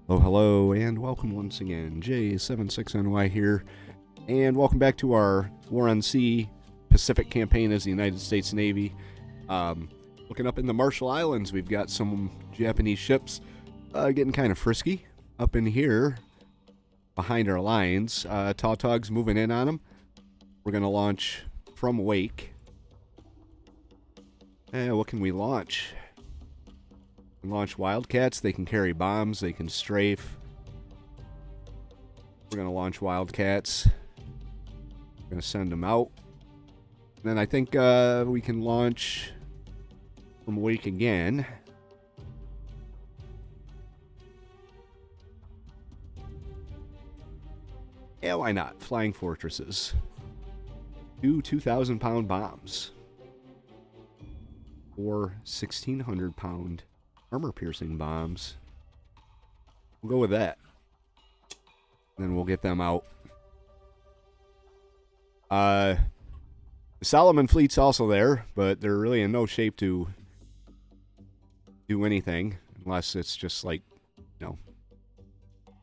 Hello, and welcome once again. J76NY here, and welcome back to our War on Sea Pacific campaign as the United States Navy. Looking up in the Marshall Islands, we've got some Japanese ships getting kind of frisky. Up in here, behind our lines, Tautog's moving in on them. We're going to launch from Wake. What can we launch? Launch Wildcats. They can carry bombs. They can strafe. We're going to launch Wildcats. We're going to send them out. And then I think we can launch from Wake again. Yeah, why not? Flying Fortresses. 2,000-pound bombs. Or 1,600-pound armor-piercing bombs. We'll go with that. Then we'll get them out. The Solomon fleet's also there, but they're really in no shape to do anything unless it's just like,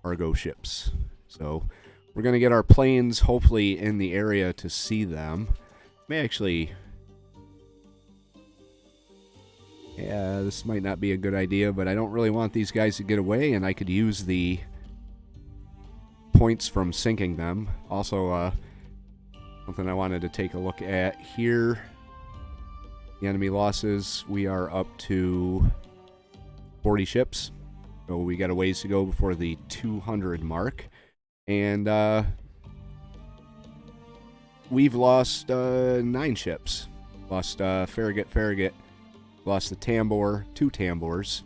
cargo ships. So we're going to get our planes hopefully in the area to see them. May actually... Yeah, this might not be a good idea, but I don't really want these guys to get away, and I could use the points from sinking them. Also, something I wanted to take a look at here. The enemy losses, we are up to 40 ships. So we got a ways to go before the 200 mark. And we've lost 9 ships. Lost Farragut. Lost the Tambor, 2 Tambors,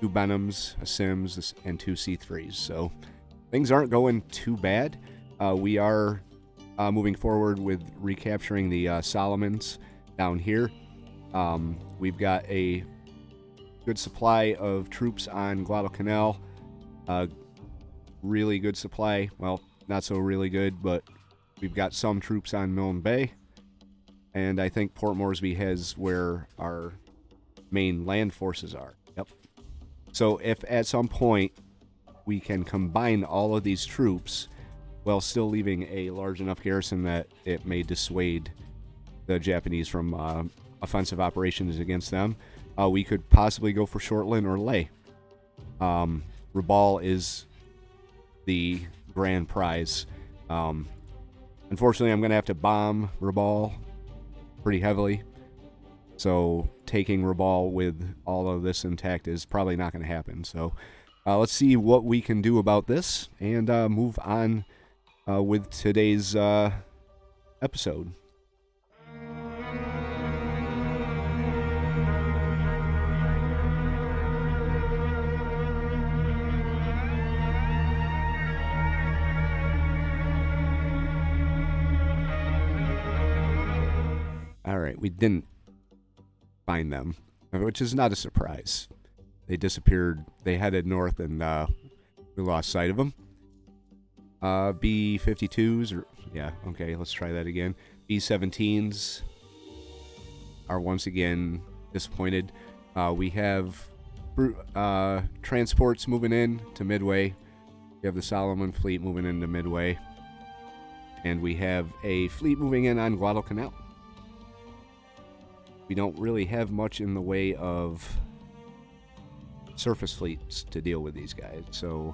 2 Benhams, a Sims, and 2 C3s. So things aren't going too bad. We are moving forward with recapturing the Solomons down here. We've got a good supply of troops on Guadalcanal. Really good supply. Well, not so really good, but we've got some troops on Milne Bay. And I think Port Moresby has where our main land forces are. Yep. So if at some point we can combine all of these troops while still leaving a large enough garrison that it may dissuade the Japanese from offensive operations against them, we could possibly go for Shortland or Leh. Rabaul is the grand prize. Unfortunately, I'm going to have to bomb Rabaul pretty heavily. So taking Rabaul with all of this intact is probably not going to happen. So let's see what we can do about this and move on with today's episode. All right, we didn't find them, which is not a surprise. They disappeared. They headed north, and we lost sight of them. B-52s, okay, let's try that again. B-17s are once again disappointed. We have transports moving in to Midway. We have the Solomon fleet moving into Midway. And we have a fleet moving in on Guadalcanal. We don't really have much in the way of surface fleets to deal with these guys, so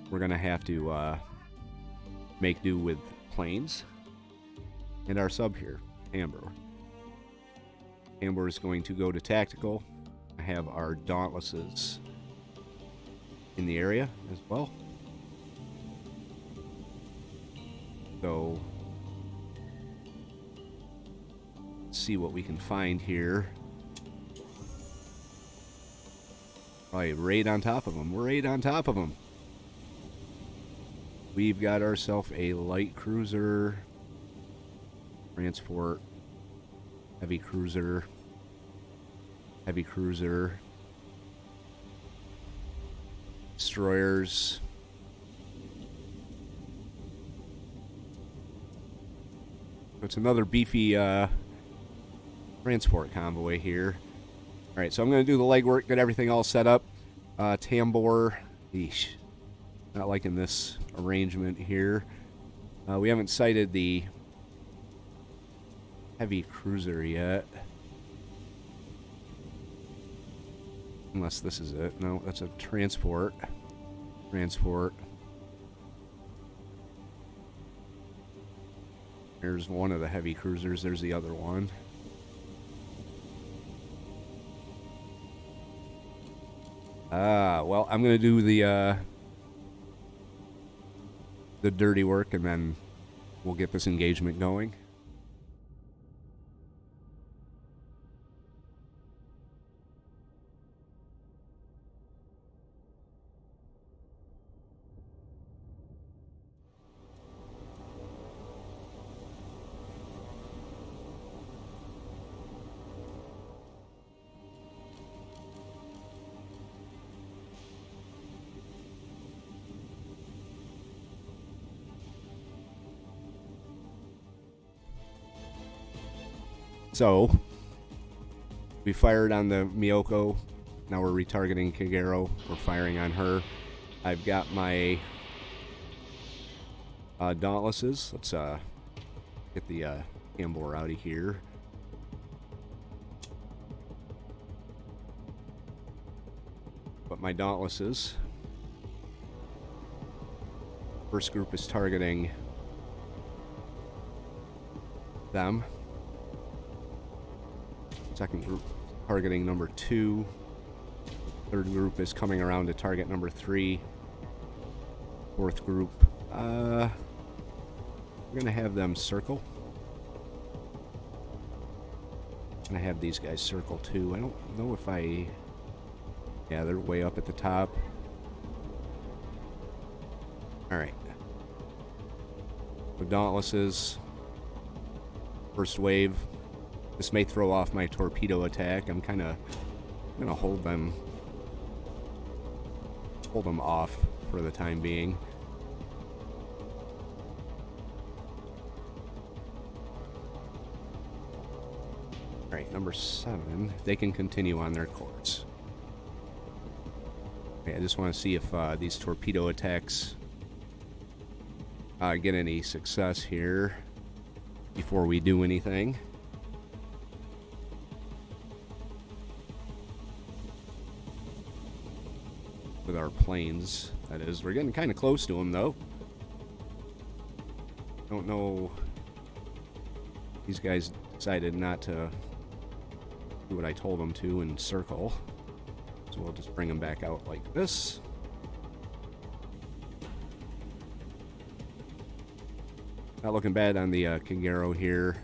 we're going to have to make do with planes. And our sub here, Tambor. Tambor is going to go to tactical. I have our Dauntlesses in the area as well. So see what we can find here. Probably raid on top of them. We're right on top of them. We've got ourselves a light cruiser, transport, heavy cruiser, destroyers. So it's another beefy transport convoy here. Alright, so I'm going to do the legwork, get everything all set up. Tambor Eesh. Not liking this arrangement here. We haven't sighted the heavy cruiser yet. Unless this is it. No, that's a transport. Transport. There's one of the heavy cruisers. There's the other one. Well, I'm gonna do the dirty work, and then we'll get this engagement going. So, we fired on the Miyoko. Now we're retargeting Kagero. We're firing on her. I've got my Dauntlesses. Let's get the Tambor out of here. But my Dauntlesses. First group is targeting them. Second group targeting number 2. Third group is coming around to target number 3. Fourth group, we're gonna have them circle. I'm gonna have these guys circle too. I don't know if yeah, they're way up at the top. Alright. The Dauntlesses. First wave. This may throw off my torpedo attack. I'm gonna hold them off for the time being. Alright, number 7. They can continue on their course. Okay, I just want to see if these torpedo attacks get any success here before we do anything. With our planes, that is. We're getting kind of close to them, though. Don't know. These guys decided not to do what I told them to and circle. So we'll just bring them back out like this. Not looking bad on the Kagero here.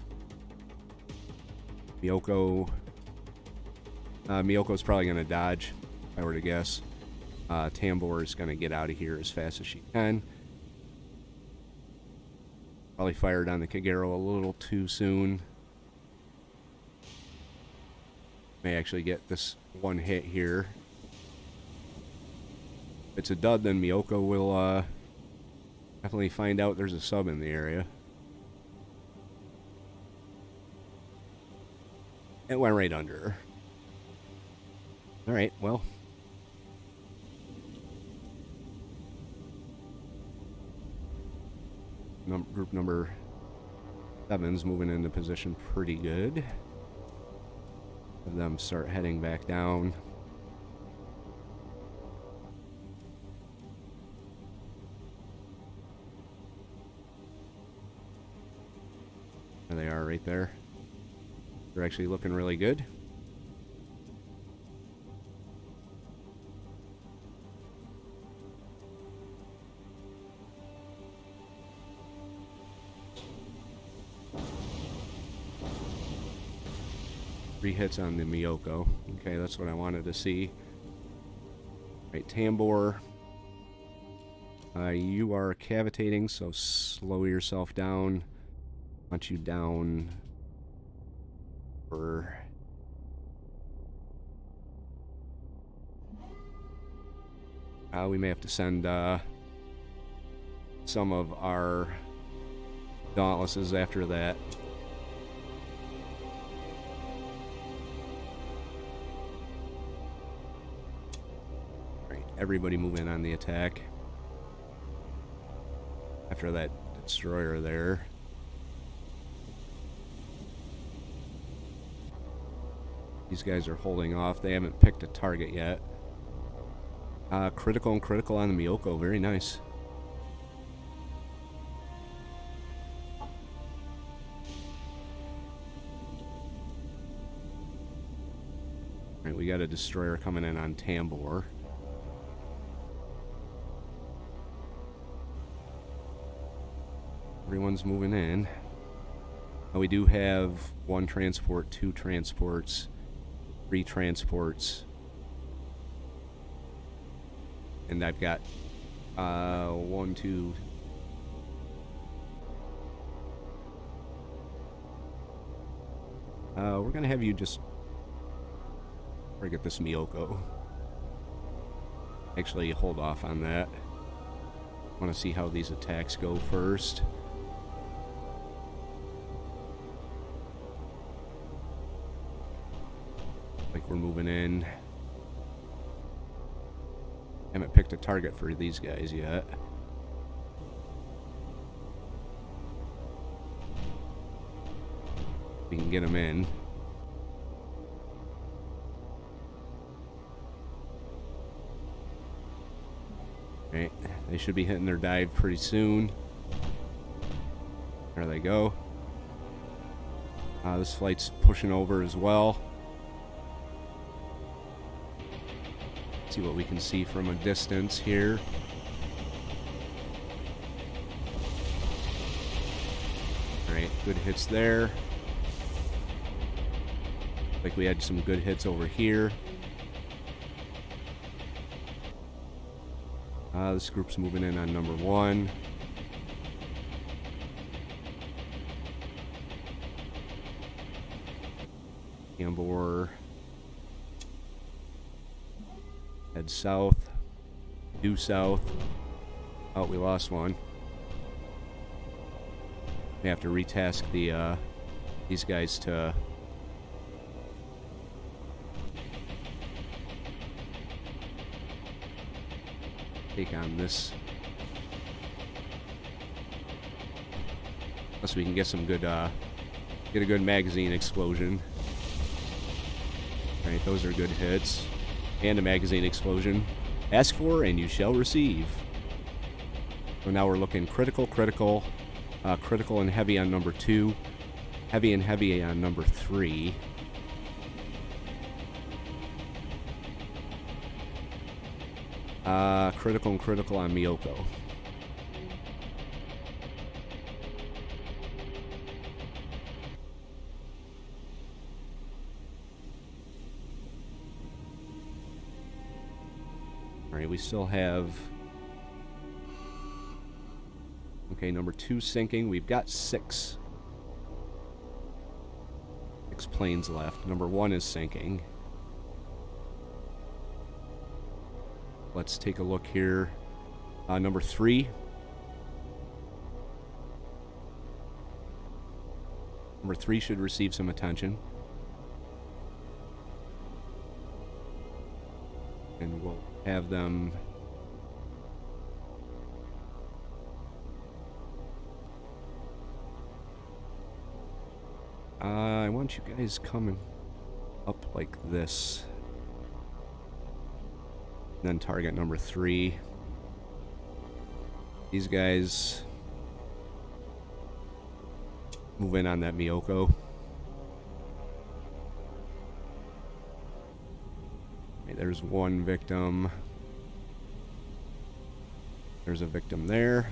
Miyoko. Miyoko's probably going to dodge, if I were to guess. Tambor is going to get out of here as fast as she can. Probably fired on the Kagero a little too soon. May actually get this one hit here. If it's a dud, then Miyoko will definitely find out there's a sub in the area. It went right under her. Alright, well. Group number 7's moving into position pretty good. Have them start heading back down. There they are right there. They're actually looking really good. Three hits on the Miyoko. Okay, that's what I wanted to see. Right, Tambor. You are cavitating, so slow yourself down. Want you down for... we may have to send some of our Dauntlesses after that. everybody move in on the attack. After that destroyer there. These guys are holding off. They haven't picked a target yet. Critical and critical on the Miyoko. Very nice. Alright, we got a destroyer coming in on Tambor. Everyone's moving in. Now we do have 1 transport, 2 transports, 3 transports. And I've got 1, 2. We're gonna have you just get this Miyoko. Actually, hold off on that. I want to see how these attacks go first. Like we're moving in. Haven't picked a target for these guys yet. We can get them in. Right, they should be hitting their dive pretty soon. There they go. This flight's pushing over as well. See what we can see from a distance here. Alright, good hits there. Like we had some good hits over here. This group's moving in on number 1. Tambor. Head south. Due south. Oh, we lost one. We have to retask the these guys to take on this. Unless we can get some good, get a good magazine explosion. Alright, those are good hits. And a magazine explosion. Ask for and you shall receive. So now we're looking critical, critical, critical and heavy on number 2. Heavy and heavy on number 3. Critical and critical on Miyoko. Alright, we still have... Okay, number 2 sinking. We've got 6. 6 planes left. Number 1 is sinking. Let's take a look here. Number 3. Number 3 should receive some attention. And we'll have them... I want you guys coming up like this. Then target number 3. These guys move in on that Miyoko. Okay, there's one victim. There's a victim there.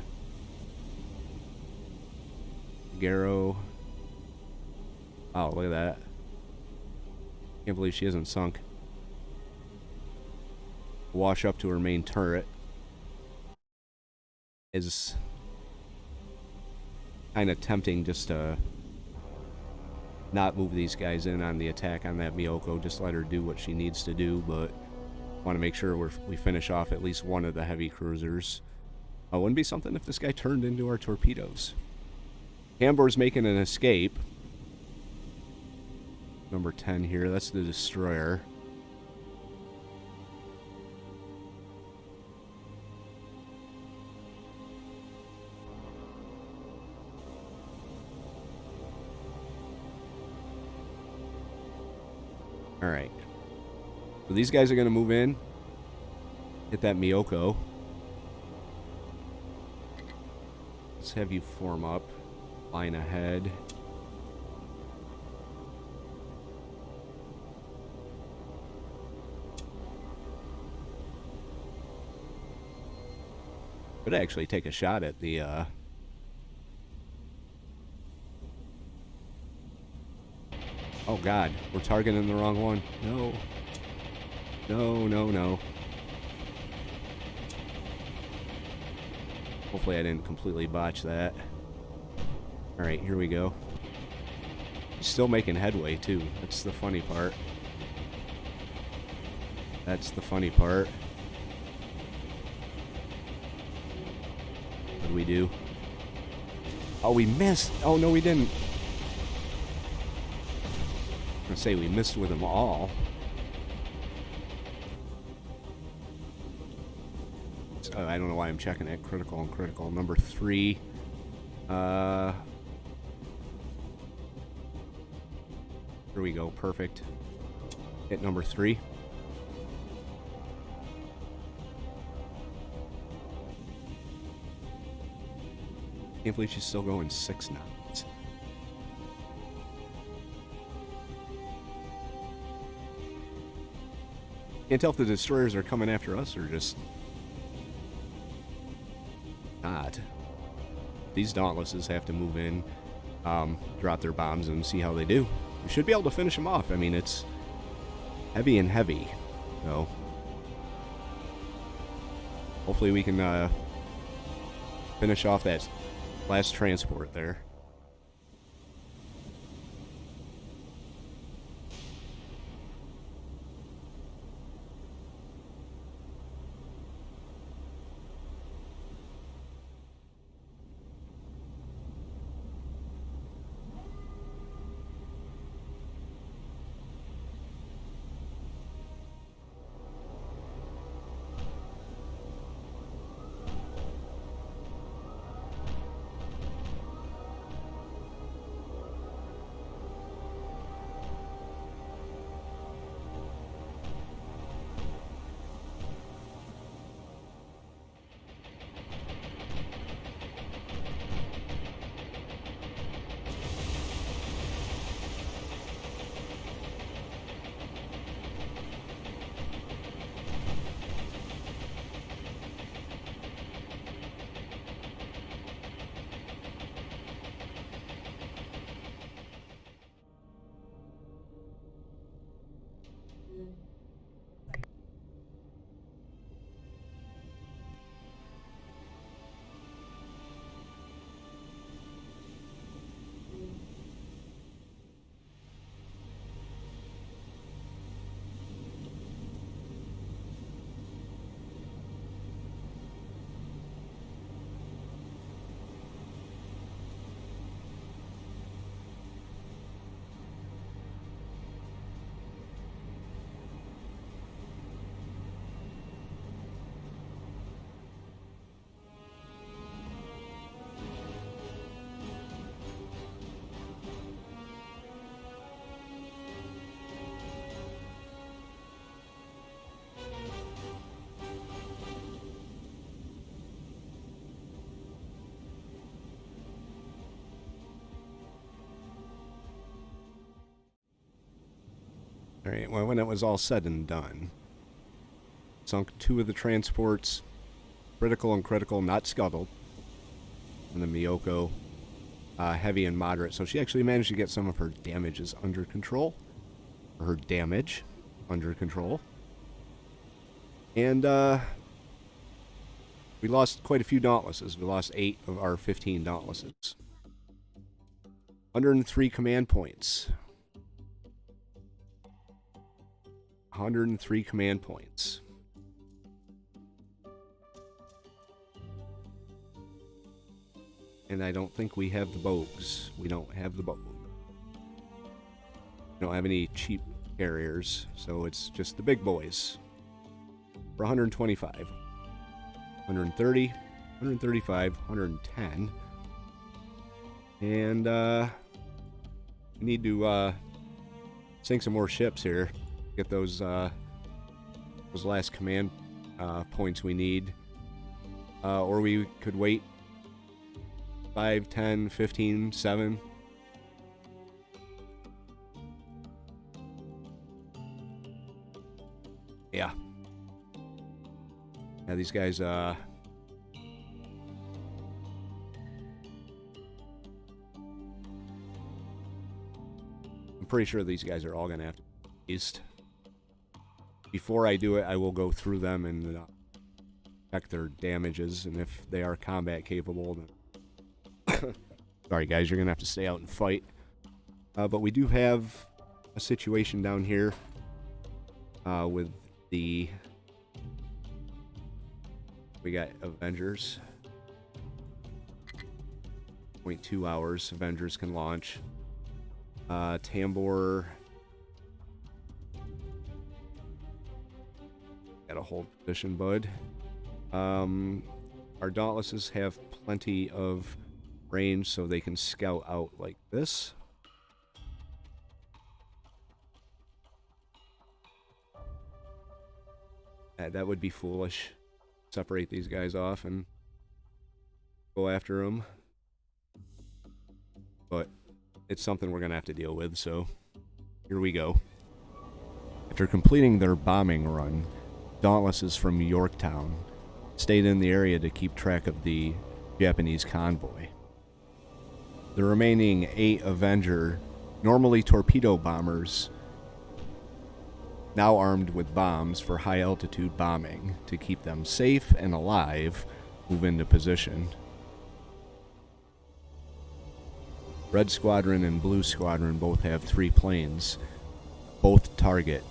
Garrow. Oh, look at that. Can't believe she hasn't sunk. Wash up to her main turret is kind of tempting just to not move these guys in on the attack on that Miyoko. Just let her do what she needs to do, but want to make sure we finish off at least one of the heavy cruisers. Wouldn't be something if this guy turned into our torpedoes. Tambor's making an escape. Number 10 here, that's the destroyer. Alright. So these guys are going to move in. Hit that Miyoko. Let's have you form up. Line ahead. Could actually take a shot at the, Oh god, we're targeting the wrong one. No. No, no, no. Hopefully I didn't completely botch that. Alright, here we go. He's still making headway, too. That's the funny part. That's the funny part. What do we do? Oh, we missed! Oh, no, we didn't. I'm gonna say we missed with them all. So, I don't know why I'm checking it. Critical and critical. Number 3. Here we go. Perfect. Hit number 3. Can't believe she's still going 6 knots. Can't tell if the destroyers are coming after us or just not. These dauntlesses have to move in, drop their bombs, and see how they do. We should be able to finish them off. I mean, it's heavy and heavy, so hopefully we can finish off that last transport there. Alright, well, when it was all said and done, sunk 2 of the transports, critical and critical, not scuttled, and the Miyoko, heavy and moderate. So she actually managed to get some of her damages under control, or her damage under control. And we lost quite a few dauntlesses. We lost 8 of our 15 dauntlesses. 103 command points. 103 command points. And I don't think we have the boats. We don't have the boat. We don't have any cheap carriers, so it's just the big boys. For 125. 130, 135, 110. And we need to sink some more ships here. get those last command points we need. Or we could wait 5, 10, 15, 7. Yeah. Yeah, these guys, I'm pretty sure these guys are all going to have to be east. Before I do it, I will go through them and check their damages, and if they are combat capable, then sorry guys, you're going to have to stay out and fight. But we do have a situation down here with the... We got Avengers. 0.2 hours. Avengers can launch. Tambor. Gotta hold position, bud. Our Dauntlesses have plenty of range, so they can scout out like this. That would be foolish. Separate these guys off and go after them. But it's something we're going to have to deal with, so here we go. After completing their bombing run, Dauntlesses from Yorktown stayed in the area to keep track of the Japanese convoy. The remaining 8 Avenger, normally torpedo bombers, now armed with bombs for high-altitude bombing to keep them safe and alive, move into position. Red Squadron and Blue Squadron both have 3 planes. Both target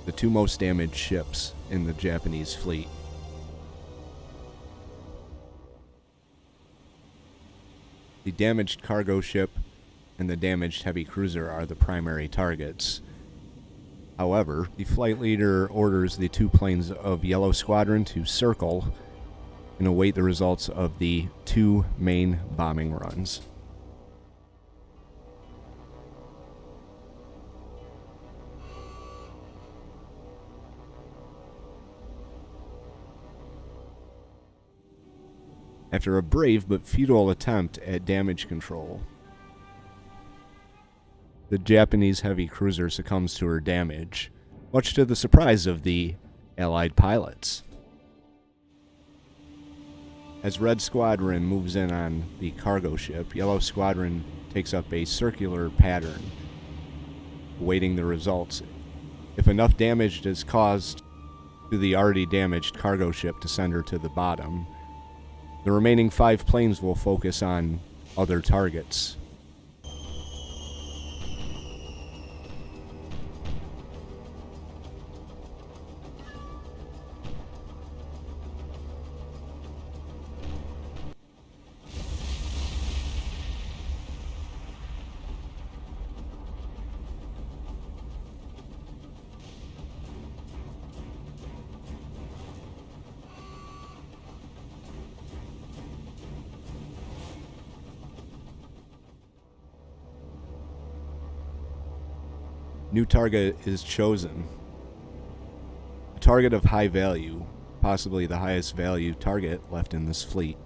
the 2 most damaged ships in the Japanese fleet. The damaged cargo ship and the damaged heavy cruiser are the primary targets. However, the flight leader orders the 2 planes of Yellow Squadron to circle and await the results of the 2 main bombing runs. After a brave but futile attempt at damage control, the Japanese heavy cruiser succumbs to her damage, much to the surprise of the Allied pilots. As Red Squadron moves in on the cargo ship, Yellow Squadron takes up a circular pattern, awaiting the results. If enough damage is caused to the already damaged cargo ship to send her to the bottom, the remaining 5 planes will focus on other targets. New target is chosen. A target of high value, possibly the highest value target left in this fleet.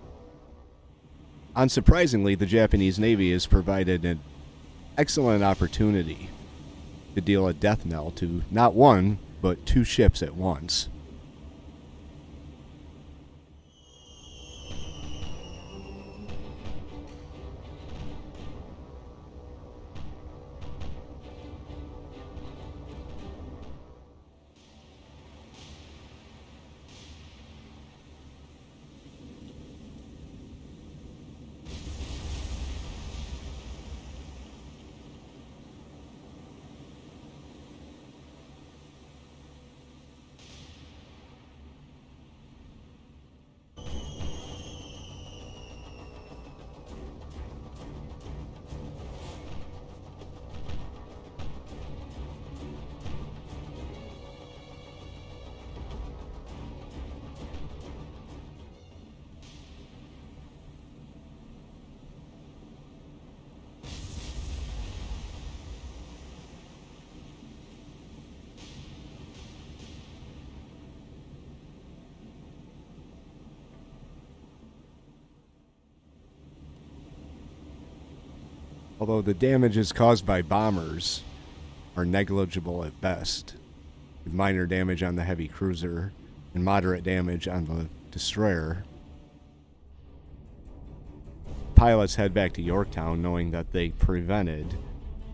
Unsurprisingly, the Japanese Navy has provided an excellent opportunity to deal a death knell to not 1, but 2 ships at once. Although the damages caused by bombers are negligible at best, with minor damage on the heavy cruiser and moderate damage on the destroyer. Pilots head back to Yorktown knowing that they prevented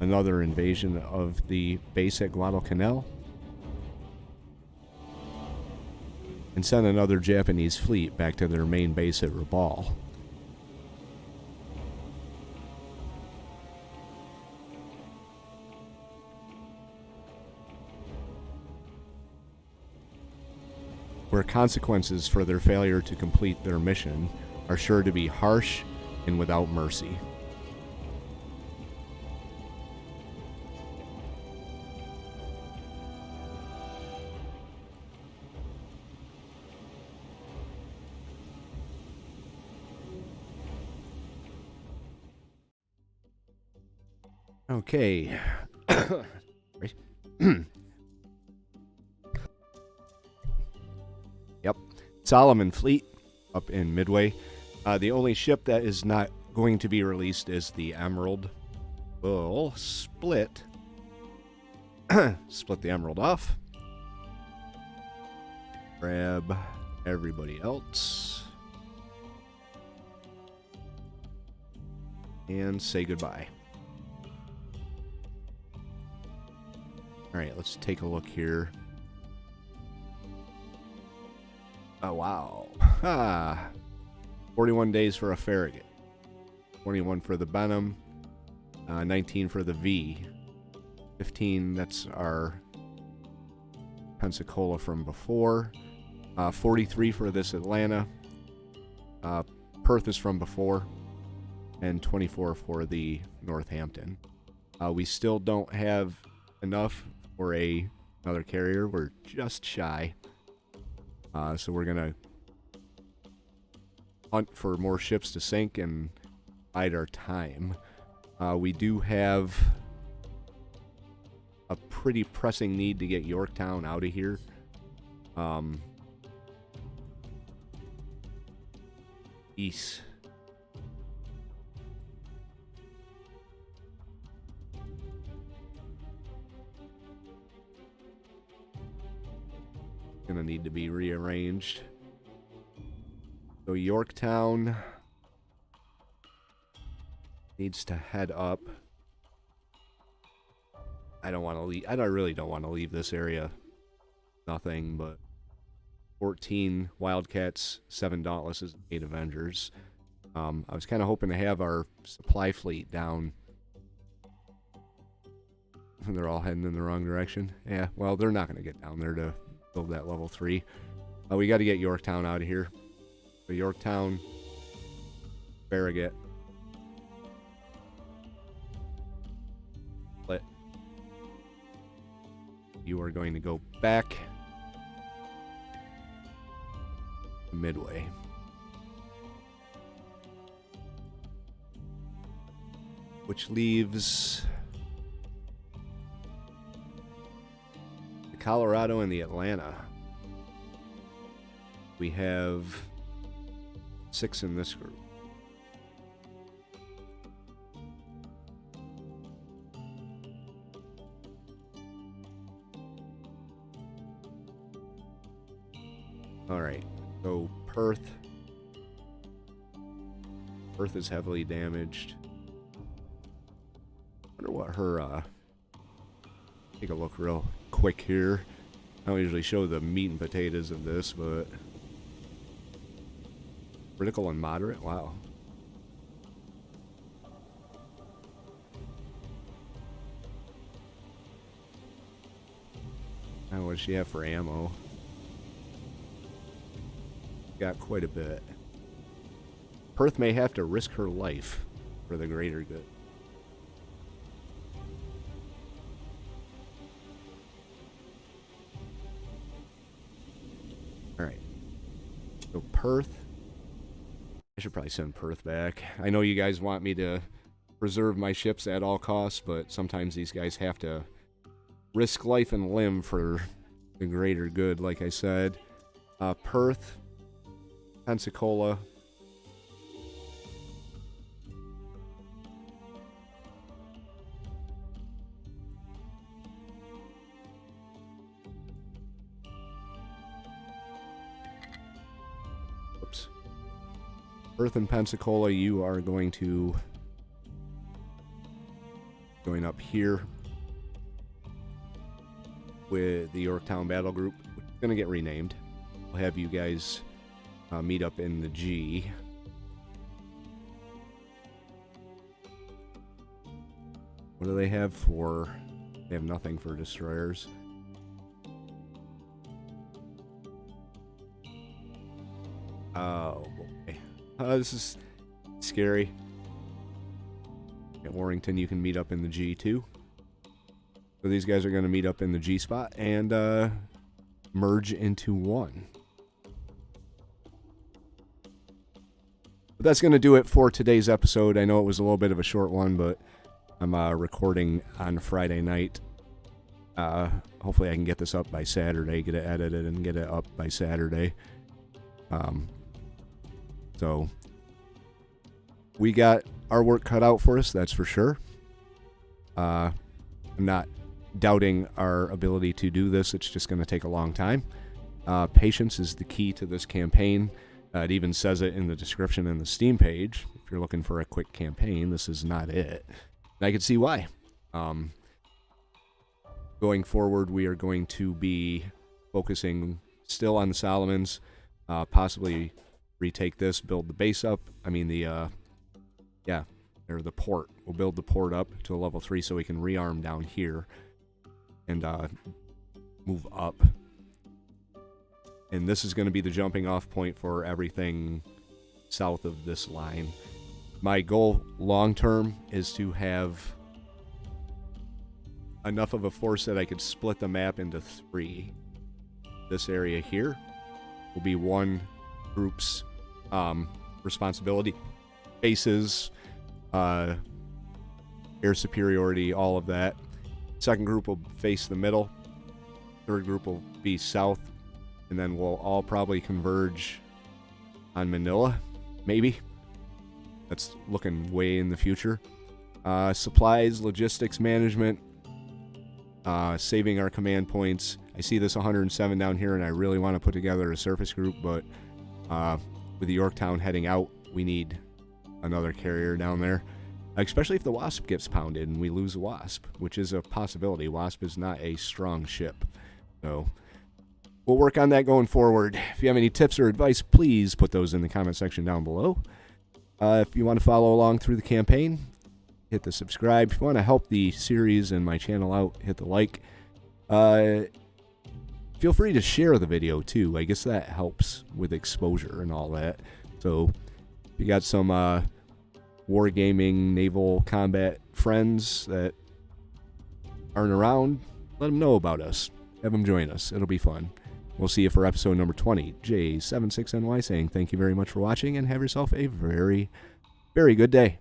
another invasion of the base at Guadalcanal and sent another Japanese fleet back to their main base at Rabaul. Where consequences for their failure to complete their mission are sure to be harsh and without mercy. Okay. Yep. Solomon Fleet up in Midway. The only ship that is not going to be released is the Emerald. We'll split the Emerald off. Grab everybody else. And say goodbye. Alright, let's take a look here. Oh, wow. 41 days for a Farragut. 21 for the Benham. 19 for the V. 15, that's our Pensacola from before. 43 for this Atlanta. Perth is from before. And 24 for the Northampton. We still don't have enough for another carrier. We're just shy. So we're going to hunt for more ships to sink and bide our time. We do have a pretty pressing need to get Yorktown out of here. East. Gonna need to be rearranged. So Yorktown needs to head up. I don't want to leave. I really don't want to leave this area. Nothing but 14 Wildcats, 7 Dauntlesses, 8 Avengers. I was kind of hoping to have our supply fleet down. And they're all heading in the wrong direction. Yeah, well, they're not going to get down there to build that level 3. We got to get Yorktown out of here. So Yorktown, Farragut. You are going to go back to Midway. Which leaves the Colorado and the Atlanta. We have 6 in this group. All right, so Perth. Perth is heavily damaged. Wonder what her, take a look real quick here. I don't usually show the meat and potatoes of this, but critical and moderate, wow. Now what does she have for ammo? Got quite a bit. Perth may have to risk her life for the greater good. Alright. So Perth. I should probably send Perth back. I know you guys want me to preserve my ships at all costs, but sometimes these guys have to risk life and limb for the greater good, like I said. Perth. Pensacola. Earth and Pensacola, you are going to join up here with the Yorktown Battle Group, which is going to get renamed. We'll have you guys meet up in the G. What do they have for... They have nothing for destroyers. Oh, boy. This is scary. At Warrington, you can meet up in the G, too. So these guys are going to meet up in the G spot and merge into one. But that's going to do it for today's episode. I know it was a little bit of a short one, but I'm recording on Friday night. Hopefully I can get this up by Saturday, get it edited and get it up by Saturday. So we got our work cut out for us, that's for sure. I'm not doubting our ability to do this. It's just going to take a long time. Patience is the key to this campaign. It even says it in the description in the Steam page. If you're looking for a quick campaign, this is not it. And I can see why. Going forward, we are going to be focusing still on the Solomons, possibly retake this, build the base up. I mean, the port. We'll build the port up to a level 3 so we can rearm down here and move up. And this is going to be the jumping off point for everything south of this line. My goal long term is to have enough of a force that I could split the map into 3. This area here will be one group's responsibility. Bases, air superiority, all of that. Second group will face the middle. Third group will be south. And then we'll all probably converge on Manila, maybe. That's looking way in the future. Supplies, logistics management, saving our command points. I see this 107 down here, and I really want to put together a surface group, but with the Yorktown heading out, we need another carrier down there. Especially if the Wasp gets pounded and we lose a Wasp, which is a possibility. Wasp is not a strong ship. So we'll work on that going forward. If you have any tips or advice, please put those in the comment section down below. If you want to follow along through the campaign, hit the subscribe. If you want to help the series and my channel out, hit the like. Feel free to share the video too. I guess that helps with exposure and all that. So if you got some wargaming naval combat friends that aren't around, let them know about us. Have them join us. It'll be fun. We'll see you for episode number 20. J76NY saying thank you very much for watching and have yourself a very, very good day.